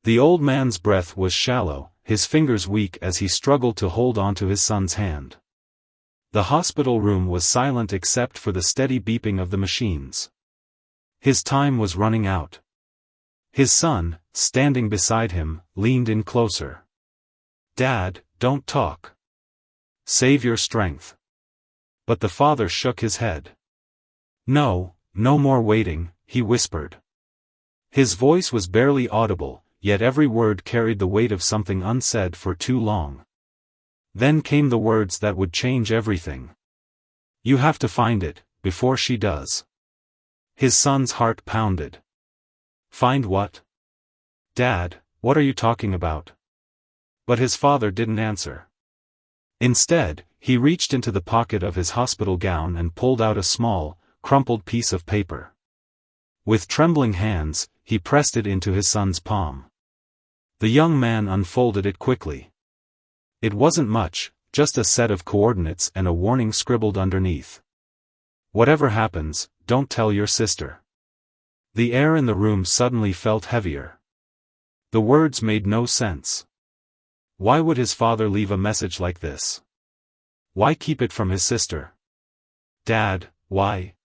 The old man's breath was shallow, his fingers weak as he struggled to hold onto his son's hand. The hospital room was silent except for the steady beeping of the machines. His time was running out. His son, standing beside him, leaned in closer. "Dad, don't talk. Save your strength." But the father shook his head. "No, no more waiting," he whispered. His voice was barely audible, yet every word carried the weight of something unsaid for too long. Then came the words that would change everything. "You have to find it, before she does." His son's heart pounded. "Find what? Dad, what are you talking about?" But his father didn't answer. Instead, he reached into the pocket of his hospital gown and pulled out a small, crumpled piece of paper. With trembling hands, he pressed it into his son's palm. The young man unfolded it quickly. It wasn't much, just a set of coordinates and a warning scribbled underneath. "Whatever happens, don't tell your sister." The air in the room suddenly felt heavier. The words made no sense. Why would his father leave a message like this? Why keep it from his sister? "Dad, why?"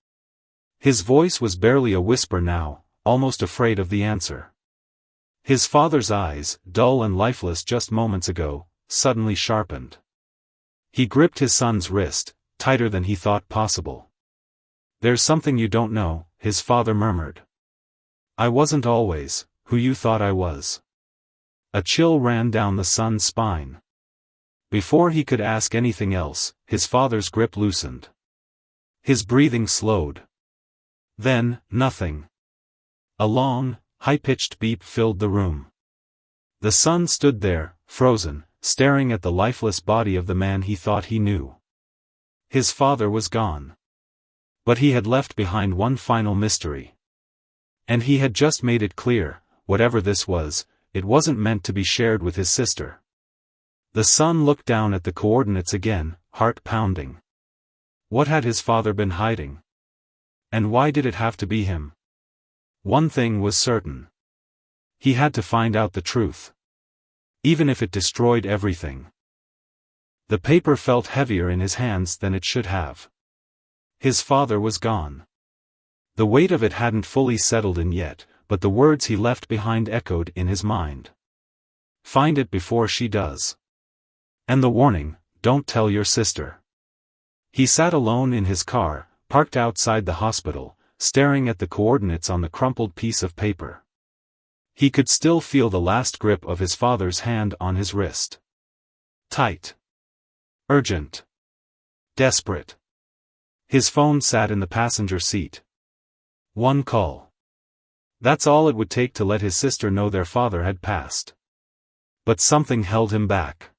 His voice was barely a whisper now, almost afraid of the answer. His father's eyes, dull and lifeless just moments ago, suddenly sharpened. He gripped his son's wrist, tighter than he thought possible. "There's something you don't know," his father murmured. "I wasn't always who you thought I was." A chill ran down the son's spine. Before he could ask anything else, his father's grip loosened. His breathing slowed. Then, nothing. A long, high-pitched beep filled the room. The son stood there, frozen, staring at the lifeless body of the man he thought he knew. His father was gone. But he had left behind one final mystery. And he had just made it clear, whatever this was, it wasn't meant to be shared with his sister. The son looked down at the coordinates again, heart pounding. What had his father been hiding? And why did it have to be him? One thing was certain. He had to find out the truth. Even if it destroyed everything. The paper felt heavier in his hands than it should have. His father was gone. The weight of it hadn't fully settled in yet, but the words he left behind echoed in his mind. "Find it before she does." And the warning, "Don't tell your sister." He sat alone in his car, parked outside the hospital, staring at the coordinates on the crumpled piece of paper. He could still feel the last grip of his father's hand on his wrist. Tight. Urgent. Desperate. His phone sat in the passenger seat. One call. That's all it would take to let his sister know their father had passed. But something held him back.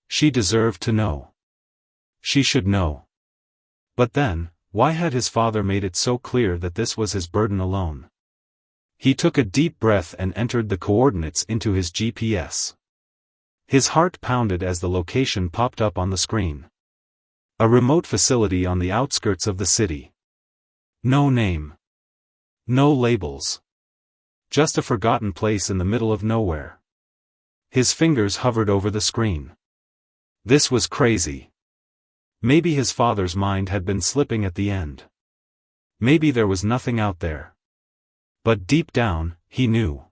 She deserved to know. She should know. But then, why had his father made it so clear that this was his burden alone? He took a deep breath and entered the coordinates into his GPS. His heart pounded as the location popped up on the screen. A remote facility on the outskirts of the city. No name. No labels. Just a forgotten place in the middle of nowhere. His fingers hovered over the screen. This was crazy. Maybe his father's mind had been slipping at the end. Maybe there was nothing out there. But deep down, he knew.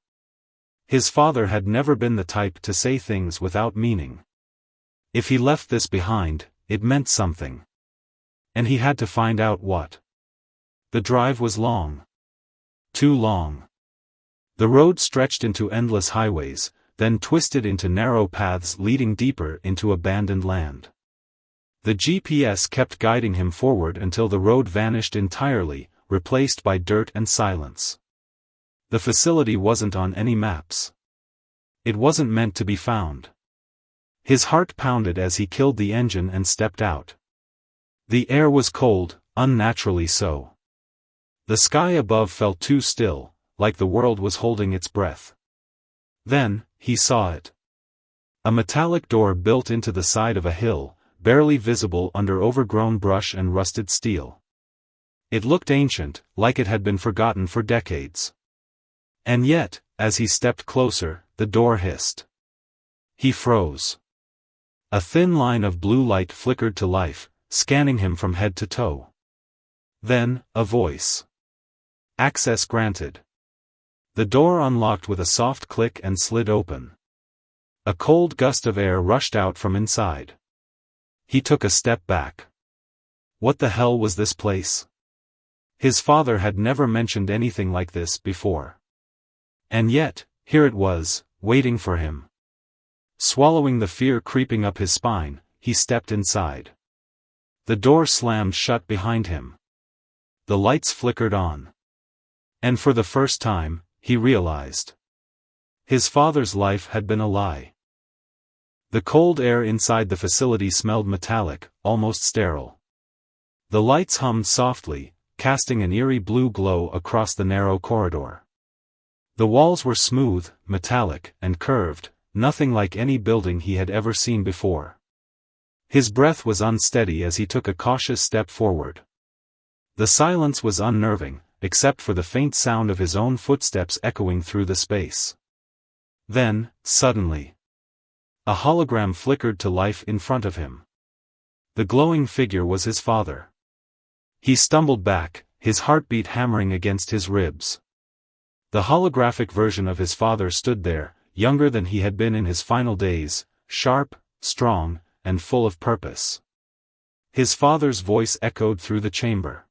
His father had never been the type to say things without meaning. If he left this behind, it meant something. And he had to find out what. The drive was long. Too long. The road stretched into endless highways, then twisted into narrow paths leading deeper into abandoned land. The GPS kept guiding him forward until the road vanished entirely, replaced by dirt and silence. The facility wasn't on any maps. It wasn't meant to be found. His heart pounded as he killed the engine and stepped out. The air was cold, unnaturally so. The sky above felt too still, like the world was holding its breath. Then, he saw it. A metallic door built into the side of a hill, barely visible under overgrown brush and rusted steel. It looked ancient, like it had been forgotten for decades. And yet, as he stepped closer, the door hissed. He froze. A thin line of blue light flickered to life, scanning him from head to toe. Then, a voice. Access granted. The door unlocked with a soft click and slid open. A cold gust of air rushed out from inside. He took a step back. What the hell was this place? His father had never mentioned anything like this before. And yet, here it was, waiting for him. Swallowing the fear creeping up his spine, he stepped inside. The door slammed shut behind him. The lights flickered on. And for the first time, he realized. His father's life had been a lie. The cold air inside the facility smelled metallic, almost sterile. The lights hummed softly, casting an eerie blue glow across the narrow corridor. The walls were smooth, metallic, and curved, nothing like any building he had ever seen before. His breath was unsteady as he took a cautious step forward. The silence was unnerving, except for the faint sound of his own footsteps echoing through the space. Then, suddenly, a hologram flickered to life in front of him. The glowing figure was his father. He stumbled back, his heartbeat hammering against his ribs. The holographic version of his father stood there, younger than he had been in his final days, sharp, strong, and full of purpose. His father's voice echoed through the chamber.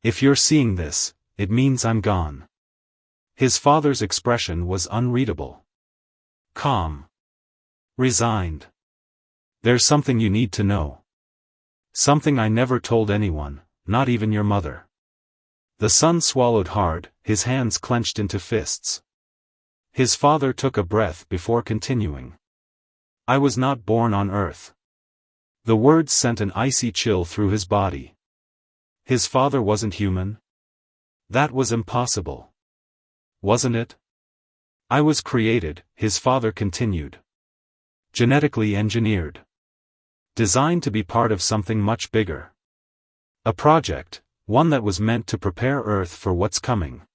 "If you're seeing this, it means I'm gone." His father's expression was unreadable. Calm. Resigned. "There's something you need to know. Something I never told anyone, not even your mother." The son swallowed hard, his hands clenched into fists. His father took a breath before continuing. "I was not born on Earth." The words sent an icy chill through his body. His father wasn't human? That was impossible. Wasn't it? "I was created," his father continued. "Genetically engineered. Designed to be part of something much bigger. A project, one that was meant to prepare Earth for what's coming."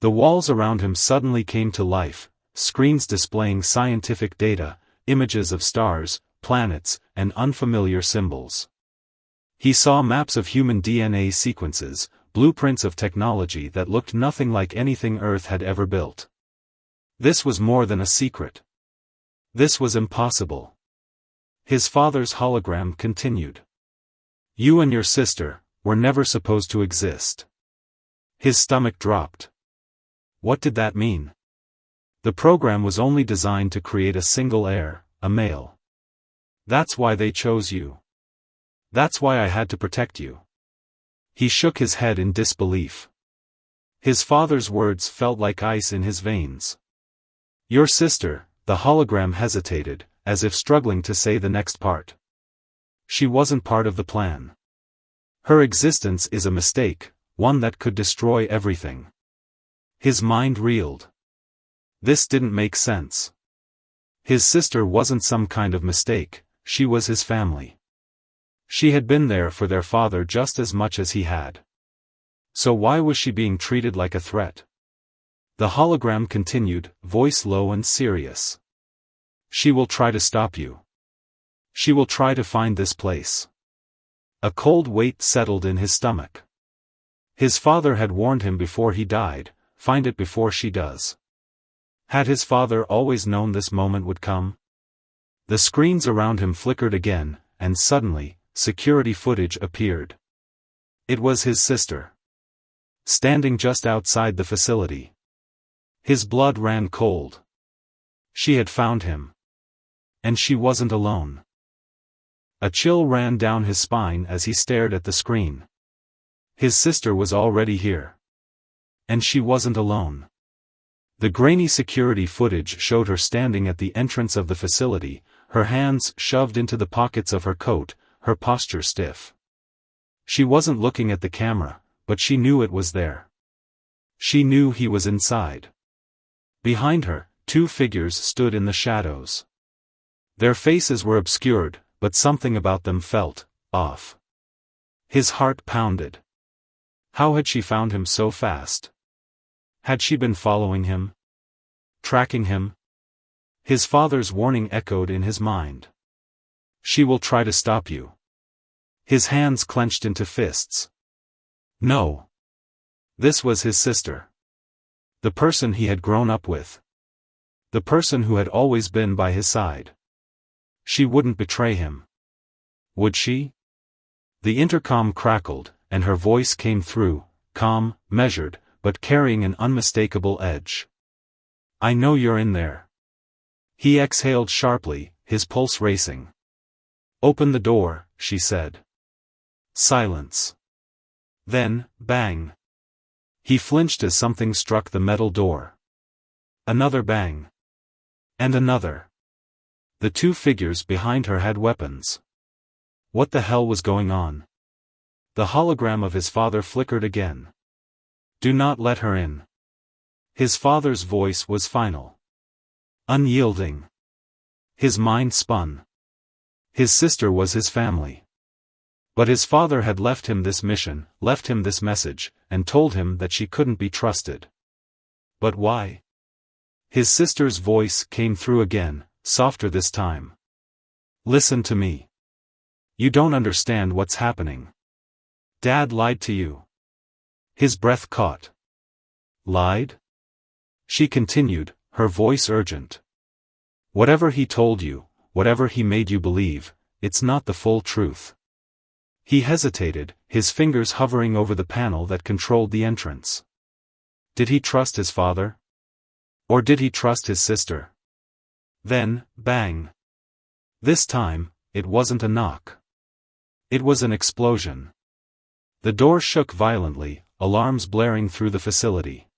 The walls around him suddenly came to life, screens displaying scientific data, images of stars, planets, and unfamiliar symbols. He saw maps of human DNA sequences, blueprints of technology that looked nothing like anything Earth had ever built. This was more than a secret. This was impossible. His father's hologram continued. "You and your sister were never supposed to exist." His stomach dropped. What did that mean? The program was only designed to create a single heir, a male. That's why they chose you. That's why I had to protect you. He shook his head in disbelief. His father's words felt like ice in his veins. "Your sister," the hologram hesitated, as if struggling to say the next part. "She wasn't part of the plan. Her existence is a mistake, one that could destroy everything." His mind reeled. This didn't make sense. His sister wasn't some kind of mistake, she was his family. She had been there for their father just as much as he had. So why was she being treated like a threat? The hologram continued, voice low and serious. "She will try to stop you. She will try to find this place." A cold weight settled in his stomach. His father had warned him before he died, "Find it before she does." Had his father always known this moment would come? The screens around him flickered again, and suddenly, security footage appeared. It was his sister. Standing just outside the facility. His blood ran cold. She had found him. And she wasn't alone. A chill ran down his spine as he stared at the screen. His sister was already here. And she wasn't alone. The grainy security footage showed her standing at the entrance of the facility, her hands shoved into the pockets of her coat, her posture stiff. She wasn't looking at the camera, but she knew it was there. She knew he was inside. Behind her, two figures stood in the shadows. Their faces were obscured, but something about them felt off. His heart pounded. How had she found him so fast? Had she been following him? Tracking him? His father's warning echoed in his mind. She will try to stop you. His hands clenched into fists. No. This was his sister. The person he had grown up with. The person who had always been by his side. She wouldn't betray him. Would she? The intercom crackled, and her voice came through, calm, measured, but carrying an unmistakable edge. I know you're in there. He exhaled sharply, his pulse racing. Open the door, she said. Silence. Then, bang. He flinched as something struck the metal door. Another bang. And another. The two figures behind her had weapons. What the hell was going on? The hologram of his father flickered again. Do not let her in. His father's voice was final. Unyielding. His mind spun. His sister was his family. But his father had left him this mission, left him this message, and told him that she couldn't be trusted. But why? His sister's voice came through again, softer this time. Listen to me. You don't understand what's happening. Dad lied to you. His breath caught. Lied? She continued, her voice urgent. Whatever he told you, whatever he made you believe, it's not the full truth. He hesitated, his fingers hovering over the panel that controlled the entrance. Did he trust his father? Or did he trust his sister? Then, bang. This time, it wasn't a knock. It was an explosion. The door shook violently, alarms blaring through the facility.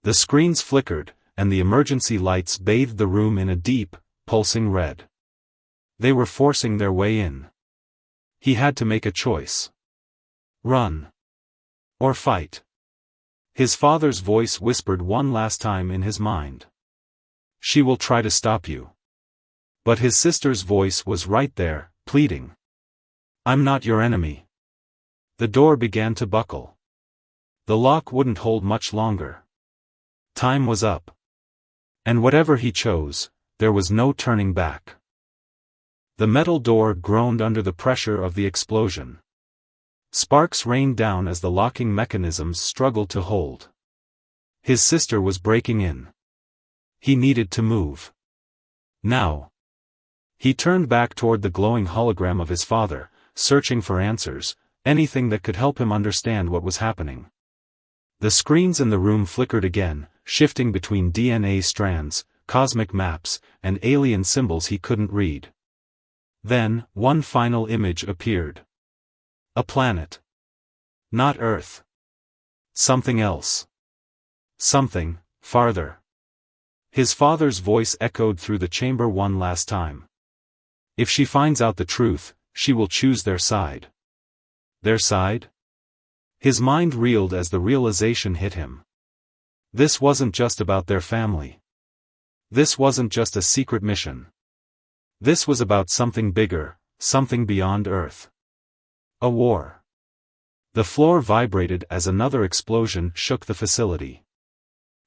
The screens flickered, and the emergency lights bathed the room in a deep, pulsing red. They were forcing their way in. He had to make a choice. Run. Or fight. His father's voice whispered one last time in his mind. She will try to stop you. But his sister's voice was right there, pleading. I'm not your enemy. The door began to buckle. The lock wouldn't hold much longer. Time was up. And whatever he chose, there was no turning back. The metal door groaned under the pressure of the explosion. Sparks rained down as the locking mechanisms struggled to hold. His sister was breaking in. He needed to move. Now. He turned back toward the glowing hologram of his father, searching for answers, anything that could help him understand what was happening. The screens in the room flickered again, shifting between DNA strands, cosmic maps, and alien symbols he couldn't read. Then, one final image appeared. A planet. Not Earth. Something else. Something, farther. His father's voice echoed through the chamber one last time. If she finds out the truth, she will choose their side. Their side? His mind reeled as the realization hit him. This wasn't just about their family. This wasn't just a secret mission. This was about something bigger, something beyond Earth. A war. The floor vibrated as another explosion shook the facility.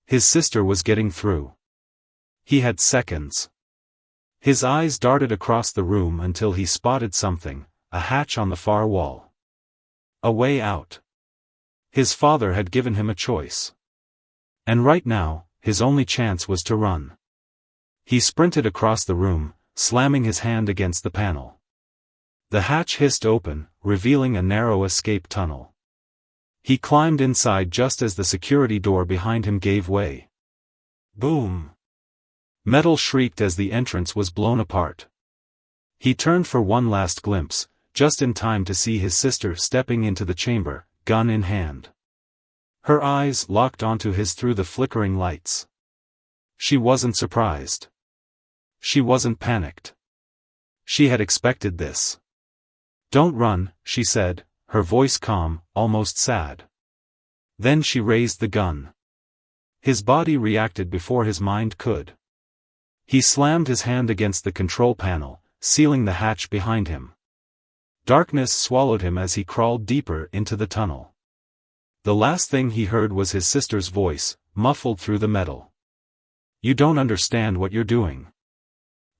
His sister was getting through. He had seconds. His eyes darted across the room until he spotted something, a hatch on the far wall. A way out. His father had given him a choice. And right now, his only chance was to run. He sprinted across the room, slamming his hand against the panel. The hatch hissed open, revealing a narrow escape tunnel. He climbed inside just as the security door behind him gave way. Boom! Metal shrieked as the entrance was blown apart. He turned for one last glimpse, just in time to see his sister stepping into the chamber, gun in hand. Her eyes locked onto his through the flickering lights. She wasn't surprised. She wasn't panicked. She had expected this. Don't run, she said, her voice calm, almost sad. Then she raised the gun. His body reacted before his mind could. He slammed his hand against the control panel, sealing the hatch behind him. Darkness swallowed him as he crawled deeper into the tunnel. The last thing he heard was his sister's voice, muffled through the metal. You don't understand what you're doing.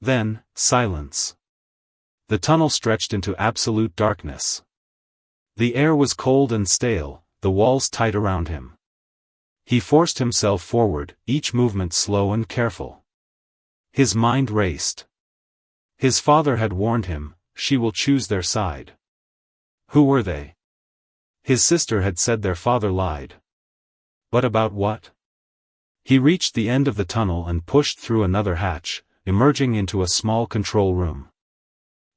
Then, silence. The tunnel stretched into absolute darkness. The air was cold and stale, the walls tight around him. He forced himself forward, each movement slow and careful. His mind raced. His father had warned him, she will choose their side. Who were they? His sister had said their father lied. But about what? He reached the end of the tunnel and pushed through another hatch, emerging into a small control room.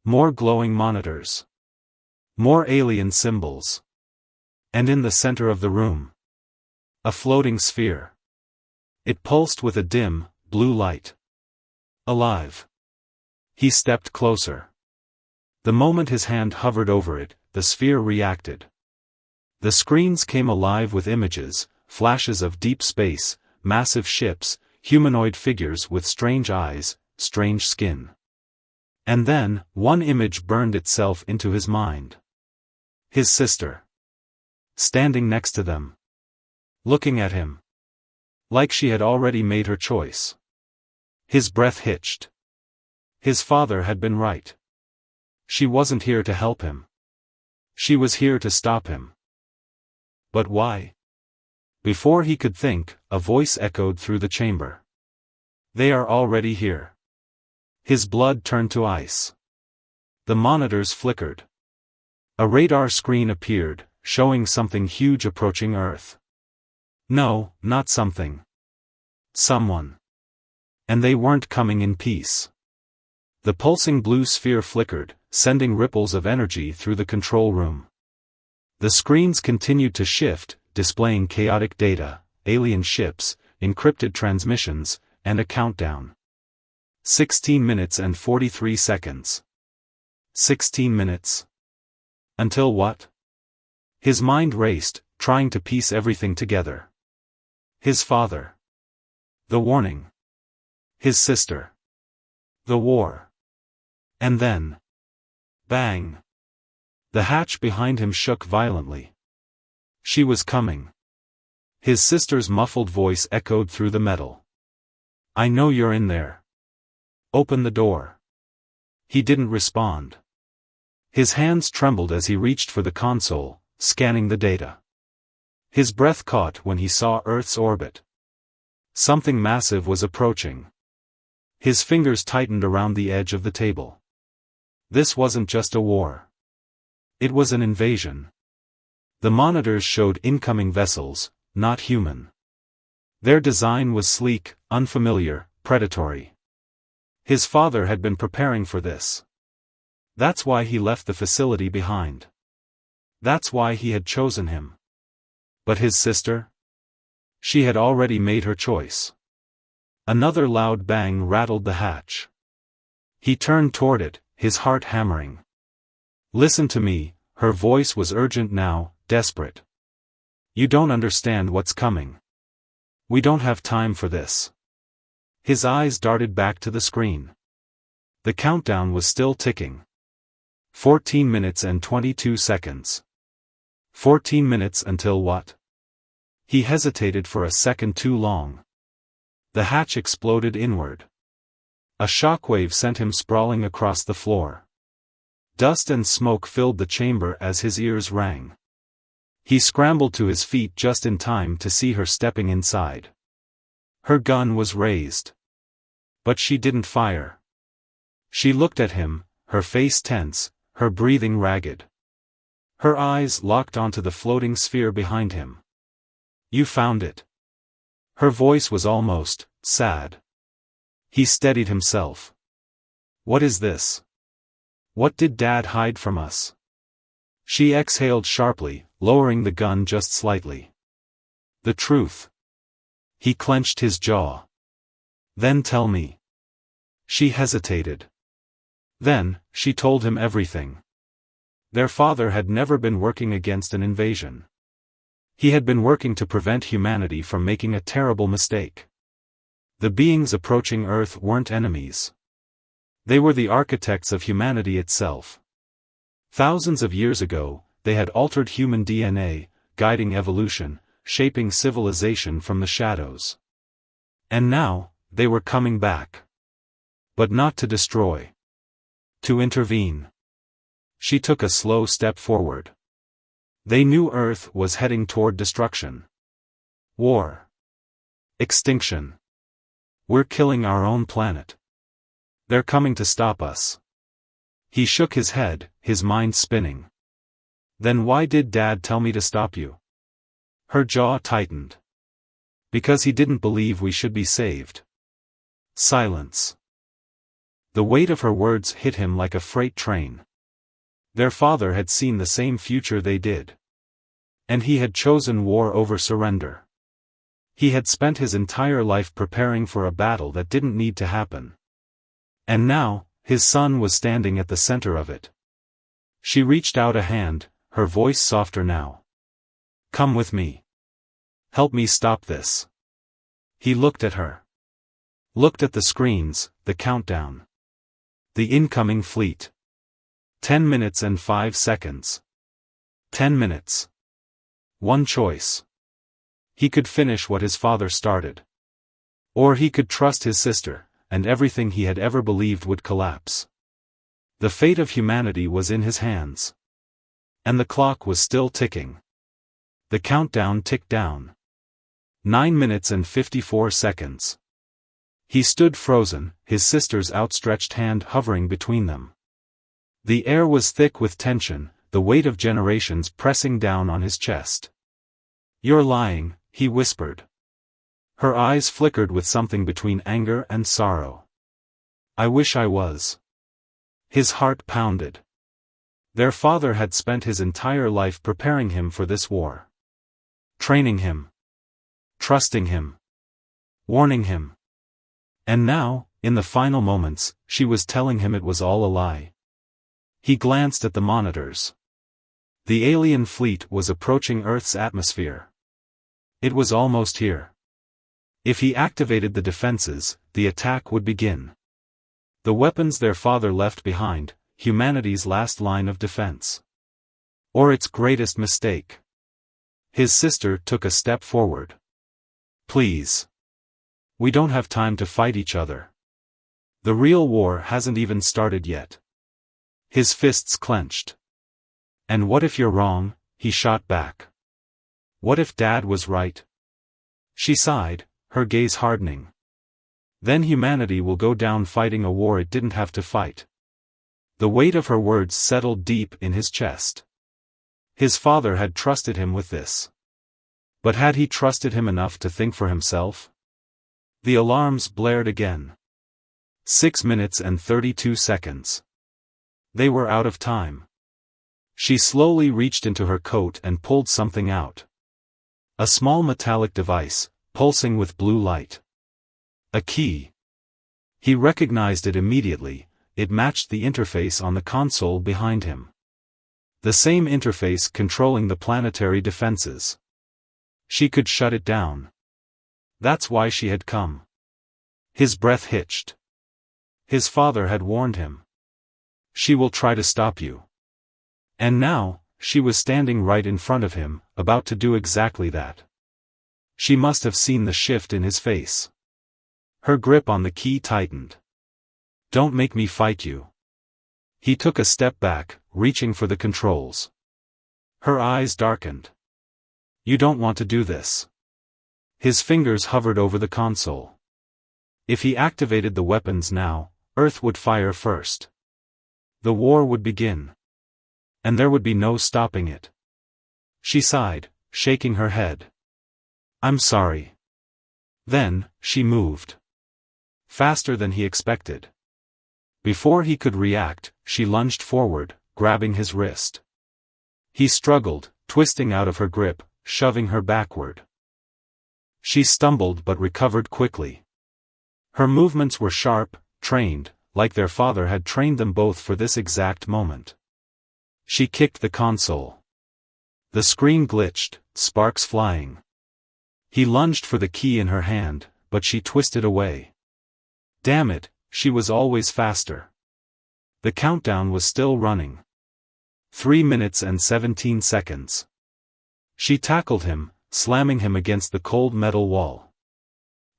More glowing monitors. More alien symbols. And in the center of the room, a floating sphere. It pulsed with a dim, blue light. Alive. He stepped closer. The moment his hand hovered over it, the sphere reacted. The screens came alive with images, flashes of deep space, massive ships, humanoid figures with strange eyes, strange skin. And then, one image burned itself into his mind. His sister. Standing next to them. Looking at him. Like she had already made her choice. His breath hitched. His father had been right. She wasn't here to help him. She was here to stop him. But why? Before he could think, a voice echoed through the chamber. They are already here. His blood turned to ice. The monitors flickered. A radar screen appeared, showing something huge approaching Earth. No, not something. Someone. And they weren't coming in peace. The pulsing blue sphere flickered, sending ripples of energy through the control room. The screens continued to shift, displaying chaotic data, alien ships, encrypted transmissions, and a countdown. 16 minutes and 43 seconds. 16 minutes. Until what? His mind raced, trying to piece everything together. His father. The warning. His sister. The war. And then. Bang. The hatch behind him shook violently. She was coming. His sister's muffled voice echoed through the metal. I know you're in there. Open the door. He didn't respond. His hands trembled as he reached for the console, scanning the data. His breath caught when he saw Earth's orbit. Something massive was approaching. His fingers tightened around the edge of the table. This wasn't just a war. It was an invasion. The monitors showed incoming vessels, not human. Their design was sleek, unfamiliar, predatory. His father had been preparing for this. That's why he left the facility behind. That's why he had chosen him. But his sister? She had already made her choice. Another loud bang rattled the hatch. He turned toward it, his heart hammering. Listen to me, her voice was urgent now, desperate. You don't understand what's coming. We don't have time for this. His eyes darted back to the screen. The countdown was still ticking. 14 minutes and 22 seconds. 14 minutes until what? He hesitated for a second too long. The hatch exploded inward. A shockwave sent him sprawling across the floor. Dust and smoke filled the chamber as his ears rang. He scrambled to his feet just in time to see her stepping inside. Her gun was raised. But she didn't fire. She looked at him, her face tense, her breathing ragged. Her eyes locked onto the floating sphere behind him. You found it. Her voice was almost sad. He steadied himself. What is this? What did Dad hide from us? She exhaled sharply, lowering the gun just slightly. The truth. He clenched his jaw. Then tell me. She hesitated. Then, she told him everything. Their father had never been working against an invasion. He had been working to prevent humanity from making a terrible mistake. The beings approaching Earth weren't enemies. They were the architects of humanity itself. Thousands of years ago, they had altered human DNA, guiding evolution, shaping civilization from the shadows. And now, they were coming back. But not to destroy. To intervene. She took a slow step forward. They knew Earth was heading toward destruction. War. Extinction. We're killing our own planet. They're coming to stop us. He shook his head, his mind spinning. Then why did Dad tell me to stop you? Her jaw tightened. Because he didn't believe we should be saved. Silence. The weight of her words hit him like a freight train. Their father had seen the same future they did. And he had chosen war over surrender. He had spent his entire life preparing for a battle that didn't need to happen. And now, his son was standing at the center of it. She reached out a hand, her voice softer now. Come with me. Help me stop this. He looked at her. Looked at the screens, the countdown. The incoming fleet. 10 minutes and 5 seconds. 10 minutes. One choice. He could finish what his father started. Or he could trust his sister, and everything he had ever believed would collapse. The fate of humanity was in his hands. And the clock was still ticking. The countdown ticked down. 9 minutes and 54 seconds. He stood frozen, his sister's outstretched hand hovering between them. The air was thick with tension, the weight of generations pressing down on his chest. You're lying, he whispered. Her eyes flickered with something between anger and sorrow. I wish I was. His heart pounded. Their father had spent his entire life preparing him for this war. Training him. Trusting him. Warning him. And now, in the final moments, she was telling him it was all a lie. He glanced at the monitors. The alien fleet was approaching Earth's atmosphere. It was almost here. If he activated the defenses, the attack would begin. The weapons their father left behind, humanity's last line of defense. Or its greatest mistake. His sister took a step forward. Please. We don't have time to fight each other. The real war hasn't even started yet. His fists clenched. And what if you're wrong? He shot back. What if Dad was right? She sighed, her gaze hardening. Then humanity will go down fighting a war it didn't have to fight. The weight of her words settled deep in his chest. His father had trusted him with this. But had he trusted him enough to think for himself? The alarms blared again. 6 minutes and 32 seconds. They were out of time. She slowly reached into her coat and pulled something out. A small metallic device, pulsing with blue light. A key. He recognized it immediately, it matched the interface on the console behind him. The same interface controlling the planetary defenses. She could shut it down. That's why she had come. His breath hitched. His father had warned him. She will try to stop you. And now, she was standing right in front of him, about to do exactly that. She must have seen the shift in his face. Her grip on the key tightened. Don't make me fight you. He took a step back, reaching for the controls. Her eyes darkened. You don't want to do this. His fingers hovered over the console. If he activated the weapons now, Earth would fire first. The war would begin. And there would be no stopping it. She sighed, shaking her head. I'm sorry. Then, she moved. Faster than he expected. Before he could react, she lunged forward, grabbing his wrist. He struggled, twisting out of her grip, shoving her backward. She stumbled but recovered quickly. Her movements were sharp, trained, like their father had trained them both for this exact moment. She kicked the console. The screen glitched, sparks flying. He lunged for the key in her hand, but she twisted away. Damn it, she was always faster. The countdown was still running. 3 minutes and 17 seconds. She tackled him, slamming him against the cold metal wall.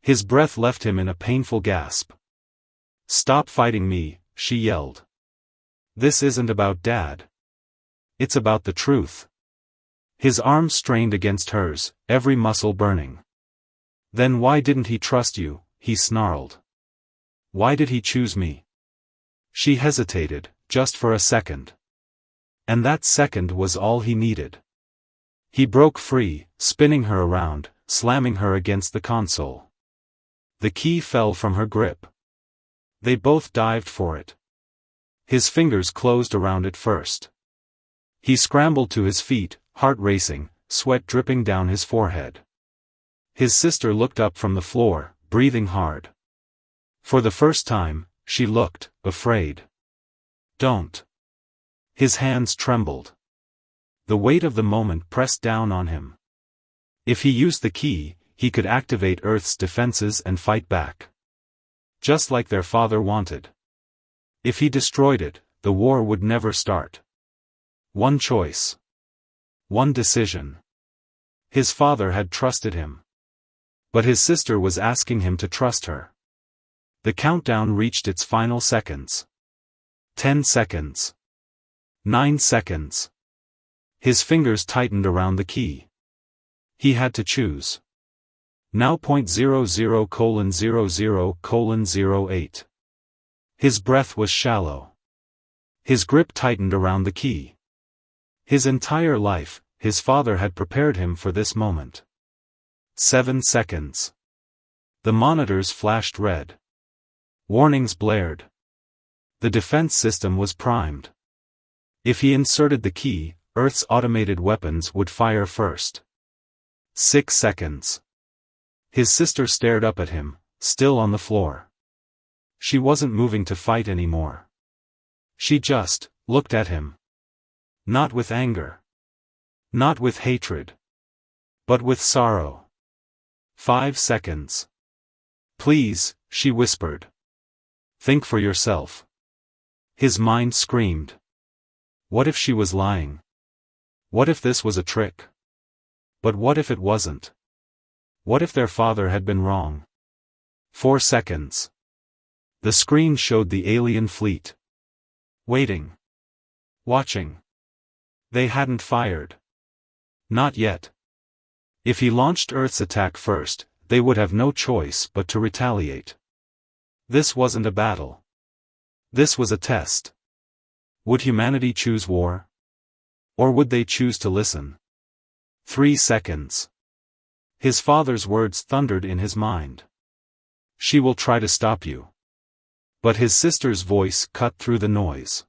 His breath left him in a painful gasp. "Stop fighting me," she yelled. "This isn't about Dad. It's about the truth." His arms strained against hers, every muscle burning. "Then why didn't he trust you?" he snarled. "Why did he choose me?" She hesitated, just for a second. And that second was all he needed. He broke free, spinning her around, slamming her against the console. The key fell from her grip. They both dived for it. His fingers closed around it first. He scrambled to his feet, heart racing, sweat dripping down his forehead. His sister looked up from the floor, breathing hard. For the first time, she looked afraid. "Don't." His hands trembled. The weight of the moment pressed down on him. If he used the key, he could activate Earth's defenses and fight back. Just like their father wanted. If he destroyed it, the war would never start. One choice. One decision. His father had trusted him. But his sister was asking him to trust her. The countdown reached its final seconds. 10 seconds. 9 seconds. His fingers tightened around the key. He had to choose. Now .00:00:08. His breath was shallow. His grip tightened around the key. His entire life, his father had prepared him for this moment. 7 seconds. The monitors flashed red. Warnings blared. The defense system was primed. If he inserted the key, Earth's automated weapons would fire first. 6 seconds. His sister stared up at him, still on the floor. She wasn't moving to fight anymore. She just looked at him. Not with anger. Not with hatred. But with sorrow. 5 seconds. "Please," she whispered. "Think for yourself." His mind screamed. What if she was lying? What if this was a trick? But what if it wasn't? What if their father had been wrong? 4 seconds. The screen showed the alien fleet. Waiting. Watching. They hadn't fired. Not yet. If he launched Earth's attack first, they would have no choice but to retaliate. This wasn't a battle. This was a test. Would humanity choose war? Or would they choose to listen? 3 seconds. His father's words thundered in his mind. "She will try to stop you." But his sister's voice cut through the noise.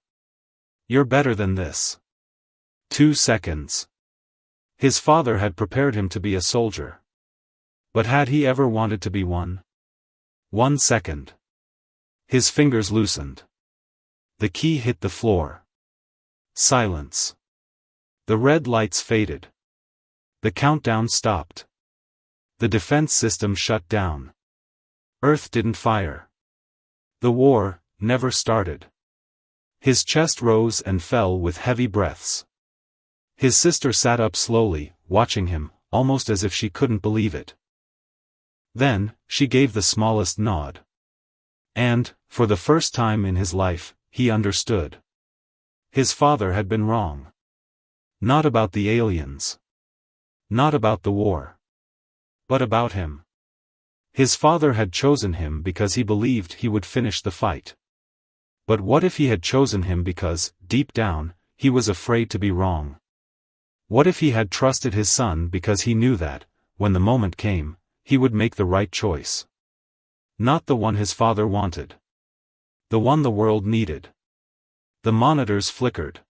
"You're better than this." 2 seconds. His father had prepared him to be a soldier. But had he ever wanted to be one? 1 second. His fingers loosened. The key hit the floor. Silence. The red lights faded. The countdown stopped. The defense system shut down. Earth didn't fire. The war never started. His chest rose and fell with heavy breaths. His sister sat up slowly, watching him, almost as if she couldn't believe it. Then, she gave the smallest nod. And, for the first time in his life, he understood. His father had been wrong. Not about the aliens. Not about the war. But about him. His father had chosen him because he believed he would finish the fight. But what if he had chosen him because, deep down, he was afraid to be wrong? What if he had trusted his son because he knew that, when the moment came, he would make the right choice? Not the one his father wanted. The one the world needed. The monitors flickered.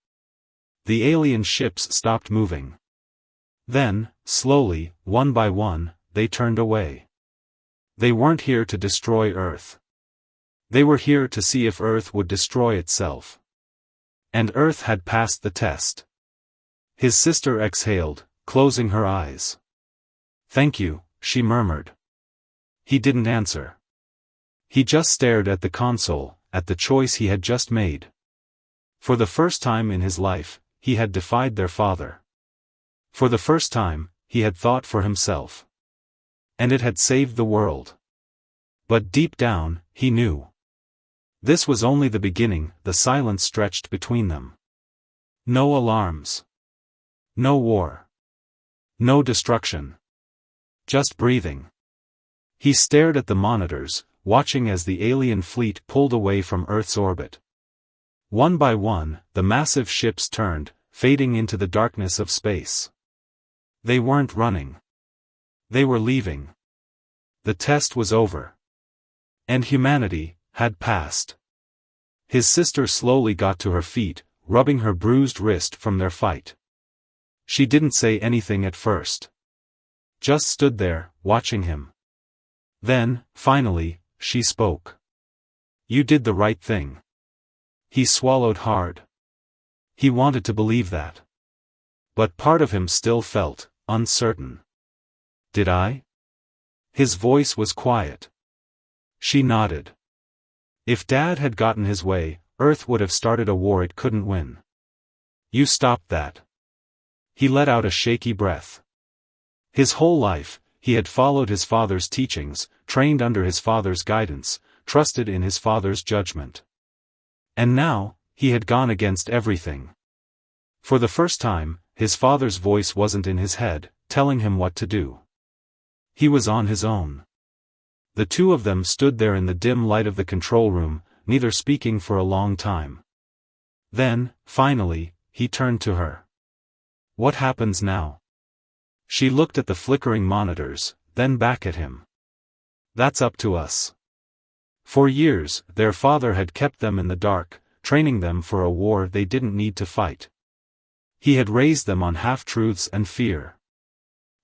The alien ships stopped moving. Then, slowly, one by one, they turned away. They weren't here to destroy Earth. They were here to see if Earth would destroy itself. And Earth had passed the test. His sister exhaled, closing her eyes. "Thank you," she murmured. He didn't answer. He just stared at the console, at the choice he had just made. For the first time in his life, he had defied their father. For the first time, he had thought for himself. And it had saved the world. But deep down, he knew. This was only the beginning. The silence stretched between them. No alarms. No war. No destruction. Just breathing. He stared at the monitors, watching as the alien fleet pulled away from Earth's orbit. One by one, the massive ships turned, fading into the darkness of space. They weren't running. They were leaving. The test was over. And humanity had passed. His sister slowly got to her feet, rubbing her bruised wrist from their fight. She didn't say anything at first. Just stood there, watching him. Then, finally, she spoke. "You did the right thing." He swallowed hard. He wanted to believe that. But part of him still felt uncertain. "Did I?" His voice was quiet. She nodded. If Dad had gotten his way, Earth would have started a war it couldn't win. "You stopped that." He let out a shaky breath. His whole life, he had followed his father's teachings, trained under his father's guidance, trusted in his father's judgment. And now, he had gone against everything. For the first time, his father's voice wasn't in his head, telling him what to do. He was on his own. The two of them stood there in the dim light of the control room, neither speaking for a long time. Then, finally, he turned to her. "What happens now?" She looked at the flickering monitors, then back at him. "That's up to us." For years, their father had kept them in the dark, training them for a war they didn't need to fight. He had raised them on half-truths and fear.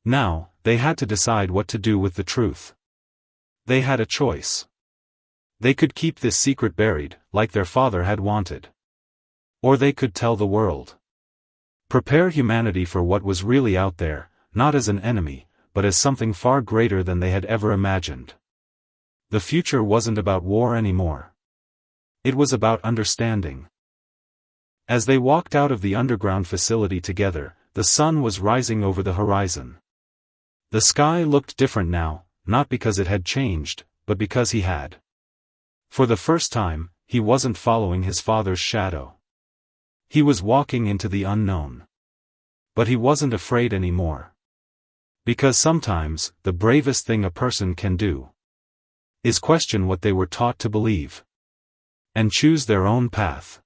Now, they had to decide what to do with the truth. They had a choice. They could keep this secret buried, like their father had wanted. Or they could tell the world. Prepare humanity for what was really out there, not as an enemy, but as something far greater than they had ever imagined. The future wasn't about war anymore. It was about understanding. As they walked out of the underground facility together, the sun was rising over the horizon. The sky looked different now, not because it had changed, but because he had. For the first time, he wasn't following his father's shadow. He was walking into the unknown. But he wasn't afraid anymore. Because sometimes, the bravest thing a person can do is question what they were taught to believe. And choose their own path.